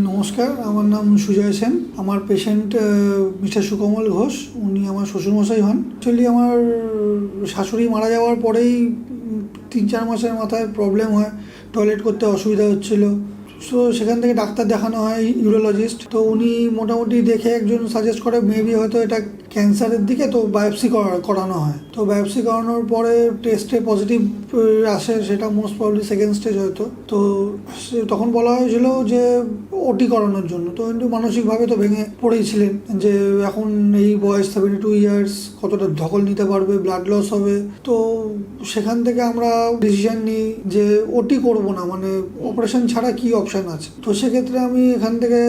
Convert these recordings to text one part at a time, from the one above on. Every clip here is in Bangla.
নমস্কার, আমার নাম সুজয় সেন। আমার পেশেন্ট মিস্টার সুকমল ঘোষ। উনি আমার শ্বশুরমশাই হন। অ্যাকচুয়ালি আমার শাশুড়ি মারা যাওয়ার পরেই 3-4 মাসের মাথায় প্রবলেম হয়, টয়লেট করতে অসুবিধা হচ্ছিল। সো সেখান থেকে ডাক্তার দেখানো হয়, ইউরোলজিস্ট। তো উনি মোটামুটি দেখে একজন সাজেস্ট করে মেবি হয়তো এটা ক্যান্সারের দিকে, তো বায়োপসি করানো হয়। তো বায়োপসি করানোর পরে টেস্টে পজিটিভ আসে, সেটা মোস্ট প্রবলি সেকেন্ড স্টেজ হয়তো। তো তখন বলা হয়েছিল যে ওটি করানোর জন্য। তো কিন্তু মানসিকভাবে তো ভেঙে পড়েছিলেন যে এখন এই বয়স 72 ইয়ার্স, কতটা ধকল নিতে পারবে, ব্লাড লস হবে। তো সেখান থেকে আমরা ডিসিশন নিই যে ওটি করবো না, মানে অপারেশন ছাড়া কি অপশান আছে। তো সেক্ষেত্রে আমি এখান থেকে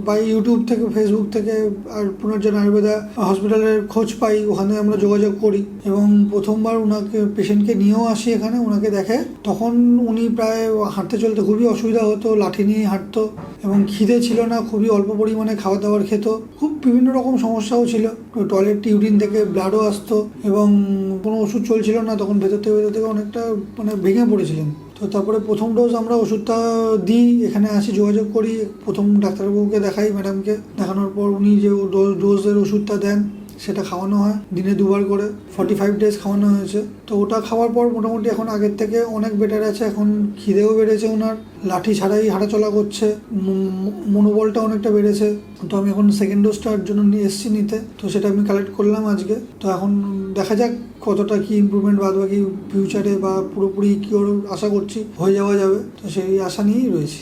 বাই ইউটিউব থেকে, ফেসবুক থেকে আর পুনর্জন আয়ুর্বেদা হসপিটালের খোঁজ পাই, ওখানে আমরা যোগাযোগ করি এবং প্রথমবার ওনাকে পেশেন্টকে নিয়েও আসি এখানে, ওনাকে দেখে। তখন উনি প্রায় হাঁটতে চলতে খুবই অসুবিধা হতো, লাঠি নিয়ে হাঁটতো এবং খিদে ছিল না, খুবই অল্প পরিমাণে খাবার দাবার খেত। খুব বিভিন্ন রকম সমস্যাও ছিল, টয়লেট ইউরিন থেকে ব্লাডও আসতো এবং কোনো ওষুধ চলছিল না। তখন ভেতর থেকে অনেকটা মানে ভেঙে পড়েছিলেন। তো তারপরে প্রথম ডোজ আমরা ওষুধটা দিই, এখানে আসি, যোগাযোগ করি, প্রথম ডাক্তারবাবুকে দেখাই, ম্যাডামকে দেখানোর পর উনি যে ডোজের ওষুধটা দেন সেটা খাওয়ানো হয় দিনে 2 বার করে। 45 ডেজ খাওয়ানো হয়েছে। তো ওটা খাওয়ার পর মোটামুটি এখন আগের থেকে অনেক বেটার আছে। এখন খিদেও বেড়েছে ওনার, লাঠি ছাড়াই হাঁটাচলা করছে, মনোবলটা অনেকটা বেড়েছে। তো আমি এখন সেকেন্ড ডোজটার জন্য নিয়ে এসেছি নিতে। তো সেটা আমি কালেক্ট করলাম আজকে। তো এখন দেখা যাক কতটা কি ইমপ্রুভমেন্ট বাদবাকি ফিউচারে বা পুরোপুরি কিওর আশা করছি হয়ে যাওয়া যাবে। তো সেই আশা নিয়েই রয়েছি।